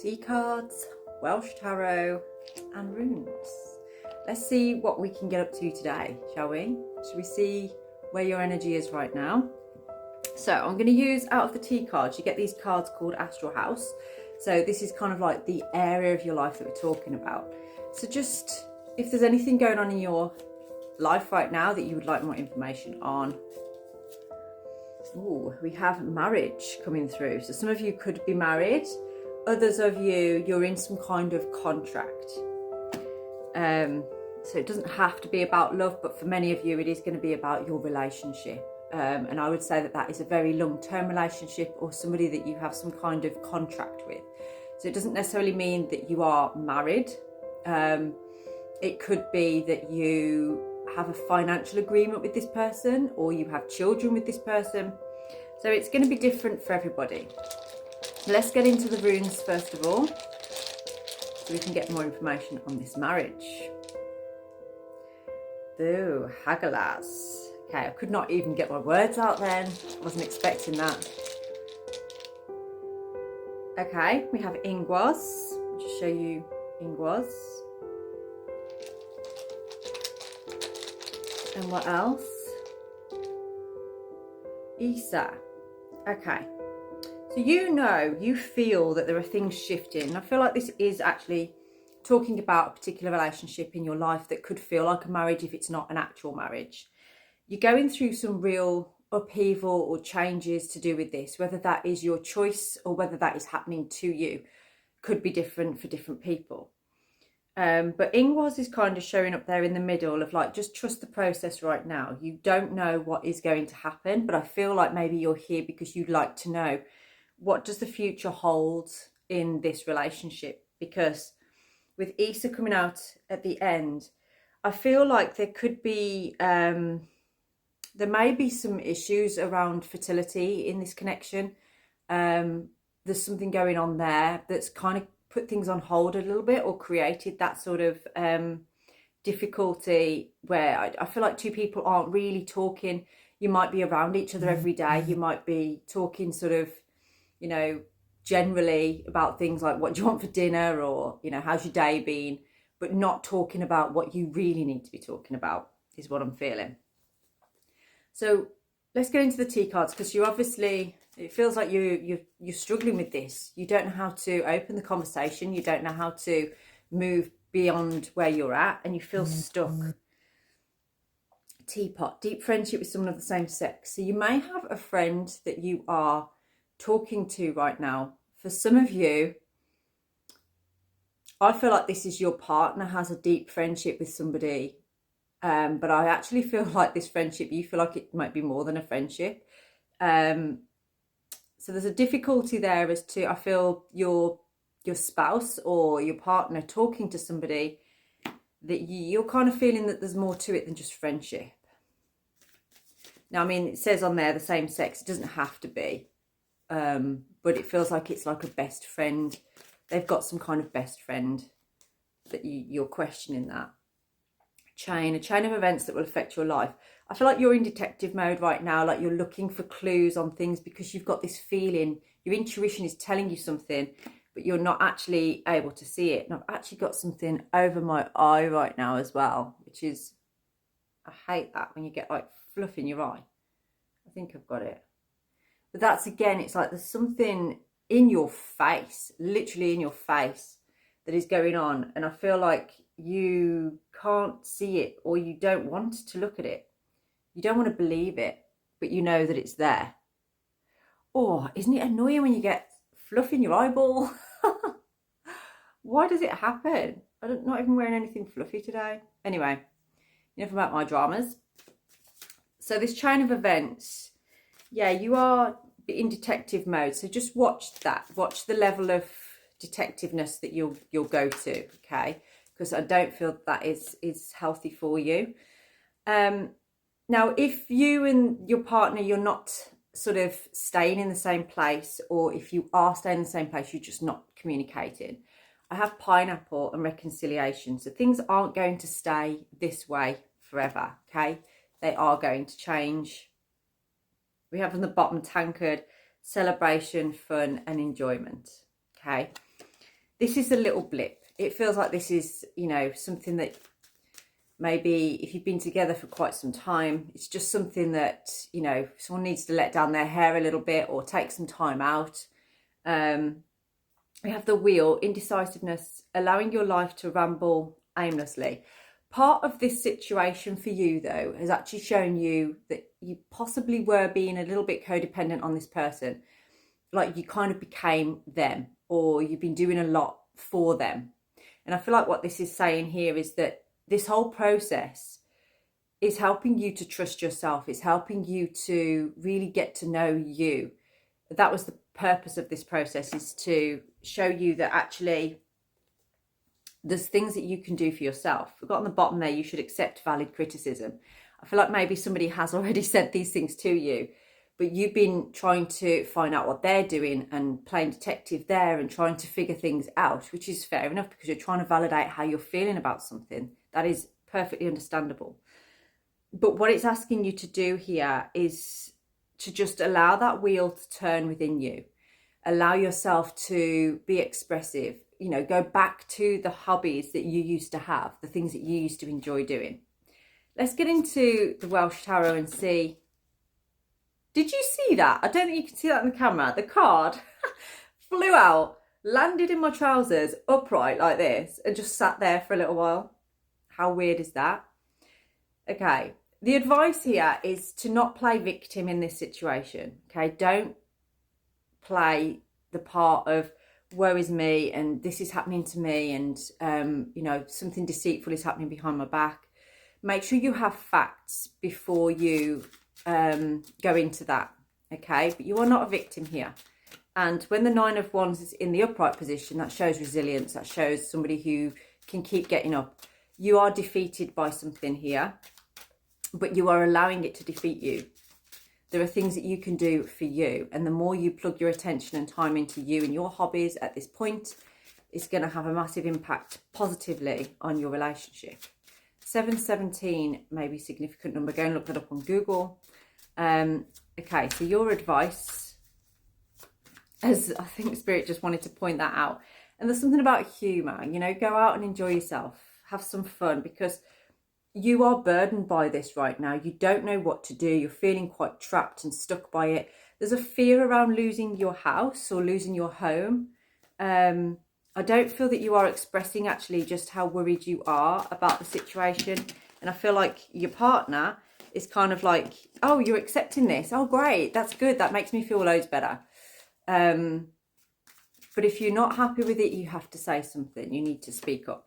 tea cards, Welsh tarot and runes. Let's see what we can get up to today, shall we? Should we see where your energy is right now? So I'm going to use out of the tea cards, you get these cards called Astral House. So this is kind of like the area of your life that we're talking about. So just if there's anything going on in your life right now that you would like more information on. Ooh, we have marriage coming through. So some of you could be married. Others of you, you're in some kind of contract. So it doesn't have to be about love, but for many of you, it is going to be about your relationship. And I would say that that is a very long-term relationship or somebody that you have some kind of contract with. So it doesn't necessarily mean that you are married. It could be that you have a financial agreement with this person or you have children with this person. So it's going to be different for everybody. Let's get into the runes first of all, so we can get more information on this marriage. Ooh, Hagalaz. Okay, I could not even get my words out then. I wasn't expecting that. Okay, we have Ingwas. I'll just show you Ingwas. And what else? Isa. Okay. So you feel that there are things shifting. I feel like this is actually talking about a particular relationship in your life that could feel like a marriage if it's not an actual marriage. You're going through some real upheaval or changes to do with this, whether that is your choice or whether that is happening to you. Could be different for different people. But Ingwas is kind of showing up there in the middle of like, just trust the process right now. You don't know what is going to happen, but I feel like maybe you're here because you'd like to know, what does the future hold in this relationship? Because with Isa coming out at the end, I feel like there could be, there may be some issues around fertility in this connection. There's something going on there that's kind of put things on hold a little bit or created that sort of difficulty where I feel like two people aren't really talking. You might be around each other every day. You might be talking sort of, you know, generally about things like what do you want for dinner or, you know, how's your day been, but not talking about what you really need to be talking about is what I'm feeling. So let's get into the tea cards, because you obviously, it feels like you're struggling with this. You don't know how to open the conversation. You don't know how to move beyond where you're at, and you feel stuck. Teapot, deep friendship with someone of the same sex. So you may have a friend that you are talking to right now. For some of you, I feel like this is your partner has a deep friendship with somebody. But I actually feel like this friendship, you feel like it might be more than a friendship. So there's a difficulty there as to, I feel your spouse or your partner talking to somebody that you're kind of feeling that there's more to it than just friendship. Now, I mean, it says on there the same sex, it doesn't have to be, but it feels like it's like a best friend. They've got some kind of best friend that you're questioning that. A chain of events that will affect your life. I feel like you're in detective mode right now, like you're looking for clues on things because you've got this feeling, your intuition is telling you something, but you're not actually able to see it. And I've actually got something over my eye right now as well, which is, I hate that when you get like fluff in your eye. I think I've got it. But that's, again, it's like there's something in your face, literally in your face, that is going on. And I feel like you can't see it, or you don't want to look at it. You don't want to believe it, but you know that it's there. Oh, isn't it annoying when you get fluff in your eyeball? Why does it happen? I'm not even wearing anything fluffy today. Anyway, enough about my dramas. So this chain of events, yeah, you are in detective mode. So just watch that. Watch the level of detectiveness that you'll go to, okay? Because I don't feel that is healthy for you. Now, if you and your partner, you're not sort of staying in the same place, or if you are staying in the same place, you're just not communicating. I have pineapple and reconciliation. So things aren't going to stay this way forever, okay? They are going to change. We have on the bottom tankard, celebration, fun and enjoyment, okay? this is a little blip. It feels like this is, you know, something that maybe if you've been together for quite some time, it's just something that, you know, someone needs to let down their hair a little bit or take some time out. We have the wheel, indecisiveness, allowing your life to ramble aimlessly. Part of this situation for you, though, has actually shown you that you possibly were being a little bit codependent on this person. Like you kind of became them, or you've been doing a lot for them. And I feel like what this is saying here is that this whole process is helping you to trust yourself. It's helping you to really get to know you. That was the purpose of this process, is to show you that actually there's things that you can do for yourself. We've got on the bottom there, you should accept valid criticism. I feel like maybe somebody has already said these things to you, but you've been trying to find out what they're doing and playing detective there and trying to figure things out, which is fair enough because you're trying to validate how you're feeling about something. That is perfectly understandable. But what it's asking you to do here is to just allow that wheel to turn within you. Allow yourself to be expressive. You know, go back to the hobbies that you used to have, the things that you used to enjoy doing. Let's get into the Welsh Tarot and see. Did you see that? I don't think you can see that on the camera. The card flew out, landed in my trousers upright like this, and just sat there for a little while. How weird is that? Okay, the advice here is to not play victim in this situation. Okay, don't play the part of woe is me and this is happening to me and you know, something deceitful is happening behind my back. Make sure you have facts before you go into that. Okay, but you are not a victim here. And when the Nine of Wands is in the upright position, that shows resilience. That shows somebody who can keep getting up. You are defeated by something here, but you are allowing it to defeat you. There are things that you can do for you. And the more you plug your attention and time into you and your hobbies at this point, it's going to have a massive impact positively on your relationship. 717 may be a significant number. Go and look that up on Google. Okay, so your advice, as I think Spirit just wanted to point that out. And there's something about humour, you know, go out and enjoy yourself. Have some fun, because you are burdened by this right now. You don't know what to do. You're feeling quite trapped and stuck by it. There's a fear around losing your house or losing your home. I don't feel that you are expressing actually just how worried you are about the situation. And I feel like your partner is kind of like, oh, you're accepting this. Oh, great. That's good. That makes me feel loads better. But if you're not happy with it, you have to say something. You need to speak up.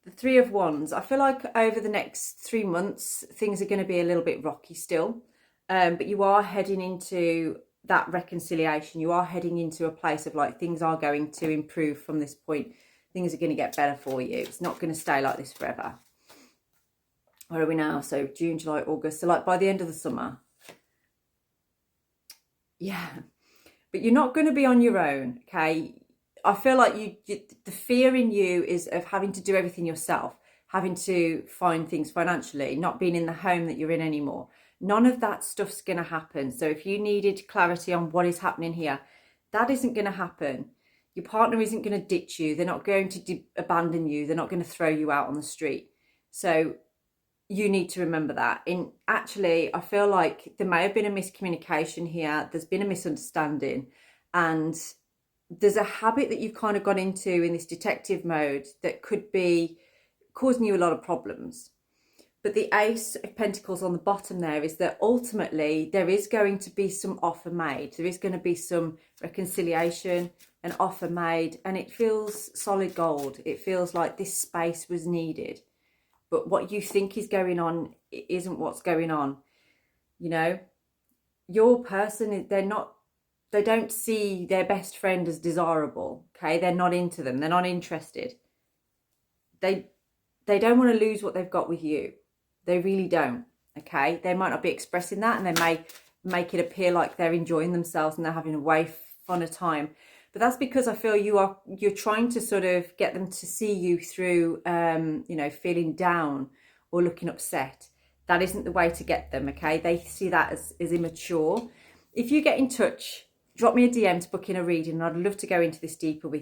The Three of Wands, I feel like over the next 3 months, things are going to be a little bit rocky still. But you are heading into that reconciliation. You are heading into a place of like, things are going to improve from this point. Things are going to get better for you. It's not going to stay like this forever. Where are we now? So June, July, August. So like by the end of the summer. Yeah. But you're not going to be on your own, okay? I feel like the fear in you is of having to do everything yourself, having to find things financially, not being in the home that you're in anymore. None of that stuff's going to happen. So if you needed clarity on what is happening here, that isn't going to happen. Your partner isn't going to ditch you. They're not going to abandon you. They're not going to throw you out on the street. So you need to remember that. And actually, I feel like there may have been a miscommunication here. There's been a misunderstanding, and there's a habit that you've kind of gone into in this detective mode that could be causing you a lot of problems. But the Ace of Pentacles on the bottom there is that ultimately there is going to be some offer made. There is going to be some reconciliation, an offer made, and it feels solid gold. It feels like this space was needed. But what you think is going on isn't what's going on. You know, your person, they don't see their best friend as desirable, okay? They're not into them. They're not interested. They don't want to lose what they've got with you. They really don't, okay? They might not be expressing that, and they may make it appear like they're enjoying themselves and they're having a way fun a time. But that's because I feel you're trying to sort of get them to see you through, you know, feeling down or looking upset. That isn't the way to get them, okay? They see that as immature. If you get in touch, drop me a DM to book in a reading. I'd love to go into this deeper with you.